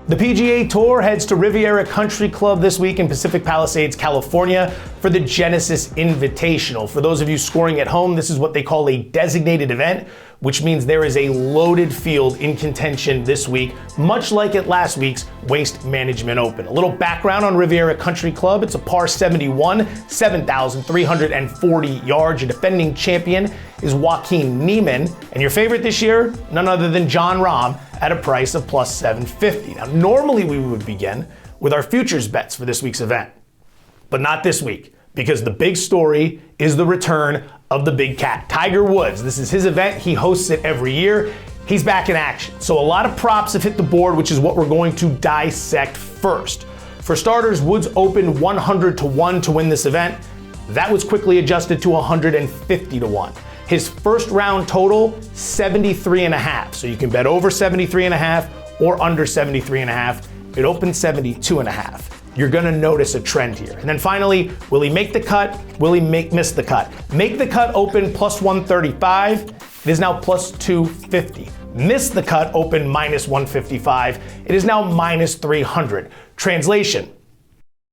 The PGA Tour heads to Riveira Country Club this week in Pacific Palisades, California for the Genesis Invitational. For those of you scoring at home, this is what they call a designated event, which means there is a loaded field in contention this week, much like at last week's Waste Management Open. A little background on Riveira Country Club. It's a par 71, 7,340 yards. Your defending champion is Joaquin Niemann, and your favorite this year, none other than Jon Rahm, at a price of plus 750. Now, normally we would begin with our futures bets for this week's event, but not this week, because the big story is the return of the big cat, Tiger Woods. This is his event. He hosts it every year. He's back in action. So a lot of props have hit the board, which is what we're going to dissect first. For starters, Woods opened 100 to 1 to win this event. That was quickly adjusted to 150 to 1. His first round total, 73.5. So you can bet over 73.5 or under 73.5. It opened 72.5. You're gonna notice a trend here. And then finally, will he make the cut? Will he miss the cut? Make the cut open plus 135. It is now plus 250. Miss the cut open minus 155. It is now minus 300. Translation,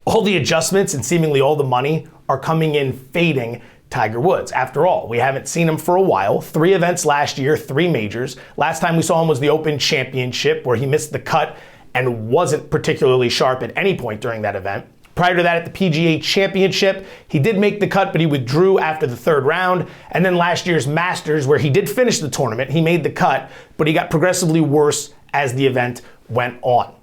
all the adjustments and seemingly all the money are coming in fading Tiger Woods. After all, we haven't seen him for a while. 3 events last year, 3 majors. Last time we saw him was the Open Championship, where he missed the cut and wasn't particularly sharp at any point during that event. Prior to that, at the PGA Championship, he did make the cut, but he withdrew after the 3rd round. And then last year's Masters, where he did finish the tournament, he made the cut, but he got progressively worse as the event went on.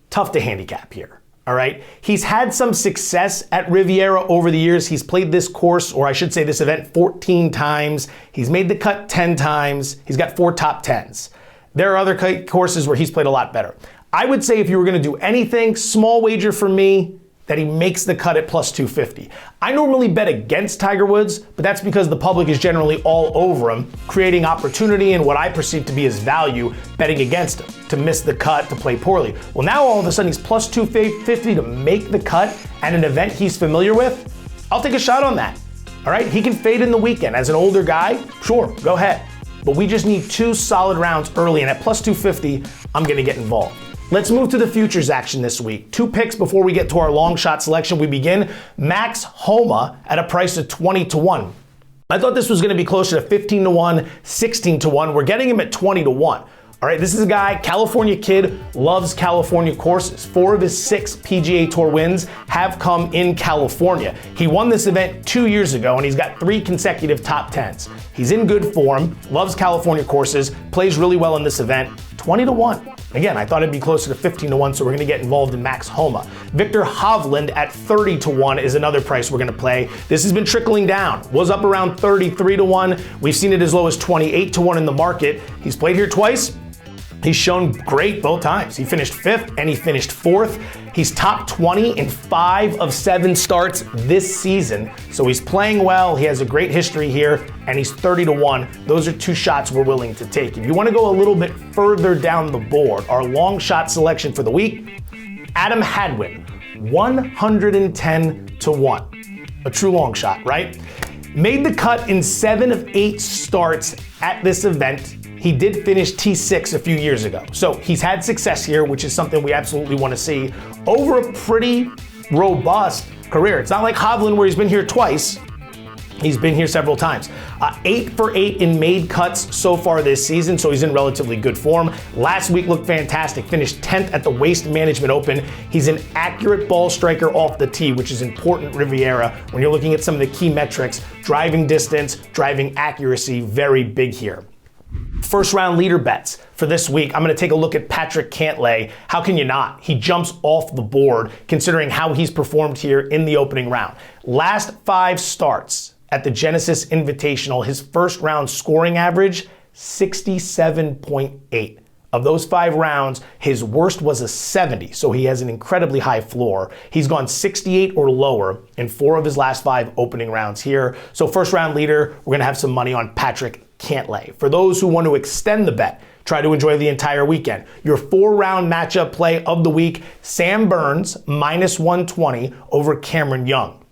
Tough to handicap here. All right. He's had some success at Riviera over the years. He's played this course, or I should say this event, 14 times. He's made the cut 10 times. He's got 4 top 10s. There are other courses where he's played a lot better. I would say if you were going to do anything, small wager for me, that he makes the cut at plus 250. I normally bet against Tiger Woods, but that's because the public is generally all over him, creating opportunity and what I perceive to be his value, betting against him, to miss the cut, to play poorly. Well, now all of a sudden he's plus 250 to make the cut at an event he's familiar with. I'll take a shot on that. All right, he can fade in the weekend. As an older guy, sure, go ahead. But we just need 2 solid rounds early, and at plus 250, I'm gonna get involved. Let's move to the futures action this week. 2 picks before we get to our long shot selection. We begin Max Homa at a price of 20 to 1. I thought this was going to be closer to 15 to 1, 16 to 1. We're getting him at 20 to 1. All right, this is a guy, California kid, loves California courses. 4 of his 6 PGA Tour wins have come in California. He won this event 2 years ago, and he's got 3 consecutive top 10s. He's in good form, loves California courses, plays really well in this event. 20 to 1. Again, I thought it'd be closer to 15 to 1, so we're gonna get involved in Max Homa. Victor Hovland at 30 to 1 is another price we're gonna play. This has been trickling down. Was up around 33 to 1. We've seen it as low as 28 to 1 in the market. He's played here twice. He's shown great both times. He finished 5th and he finished 4th. He's top 20 in 5 of 7 starts this season. So he's playing well. He has a great history here, and he's 30 to 1. Those are 2 shots we're willing to take. If you want to go a little bit further down the board, our long shot selection for the week, Adam Hadwin, 110 to 1. A true long shot, right? Made the cut in 7 of 8 starts at this event. He did finish T6 a few years ago. So he's had success here, which is something we absolutely want to see over a pretty robust career. It's not like Hovland where he's been here twice. He's been here several times. 8 for 8 in made cuts so far this season, so he's in relatively good form. Last week looked fantastic, finished 10th at the Waste Management Open. He's an accurate ball striker off the tee, which is important Riviera when you're looking at some of the key metrics. Driving distance, driving accuracy, very big here. First round leader bets for this week. I'm going to take a look at Patrick Cantlay. How can you not? He jumps off the board considering how he's performed here in the opening round. Last 5 starts at the Genesis Invitational, his first round scoring average, 67.8. Of those 5 rounds, his worst was a 70, so he has an incredibly high floor. He's gone 68 or lower in 4 of his last 5 opening rounds here. So first round leader, we're going to have some money on Patrick Cantlay. For those who want to extend the bet, try to enjoy the entire weekend. Your 4-round matchup play of the week, Sam Burns, minus 120 over Cameron Young.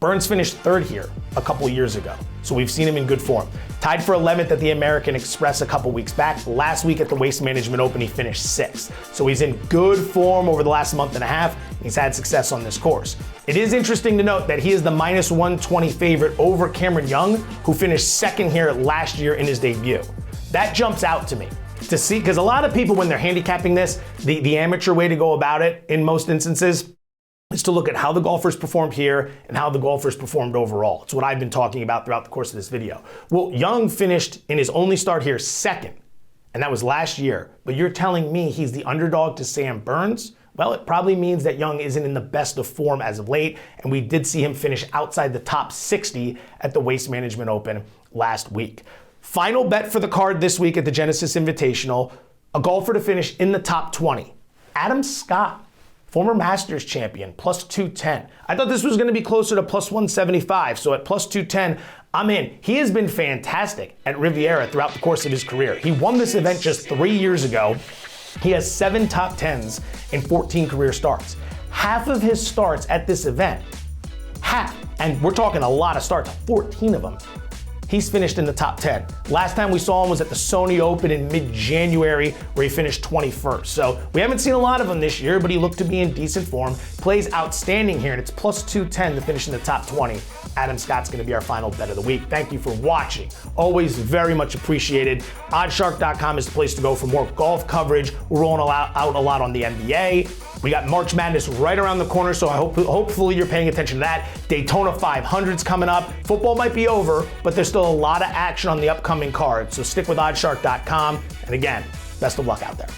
Burns finished third here a couple years ago, so we've seen him in good form. Tied for 11th at the American Express a couple weeks back. Last week at the Waste Management Open, he finished 6th. So he's in good form over the last month and a half. He's had success on this course. It is interesting to note that he is the -120 favorite over Cameron Young, who finished 2nd here last year in his debut. That jumps out to me to see, because a lot of people, when they're handicapping this, the amateur way to go about it in most instances is to look at how the golfers performed here and how the golfers performed overall. It's what I've been talking about throughout the course of this video. Well, Young finished in his only start here 2nd, and that was last year. But you're telling me he's the underdog to Sam Burns? Well, it probably means that Young isn't in the best of form as of late, and we did see him finish outside the top 60 at the Waste Management Open last week. Final bet for the card this week at the Genesis Invitational, a golfer to finish in the top 20, Adam Scott. Former Masters champion, +210. I thought this was going to be closer to +175, so at +210, I'm in. He has been fantastic at Riviera throughout the course of his career. He won this event just 3 years ago. He has 7 top 10s in 14 career starts. Half of his starts at this event, half, and we're talking a lot of starts, 14 of them, he's finished in the top 10. Last time we saw him was at the Sony Open in mid-January, where he finished 21st. So we haven't seen a lot of him this year, but he looked to be in decent form. Plays outstanding here, and it's +210 to finish in the top 20. Adam Scott's gonna be our final bet of the week. Thank you for watching. Always very much appreciated. Oddshark.com is the place to go for more golf coverage. We're rolling out a lot on the NBA. We got March Madness right around the corner, so hopefully you're paying attention to that. Daytona 500's coming up. Football might be over, but there's still a lot of action on the upcoming card, so stick with Oddshark.com. And again, best of luck out there.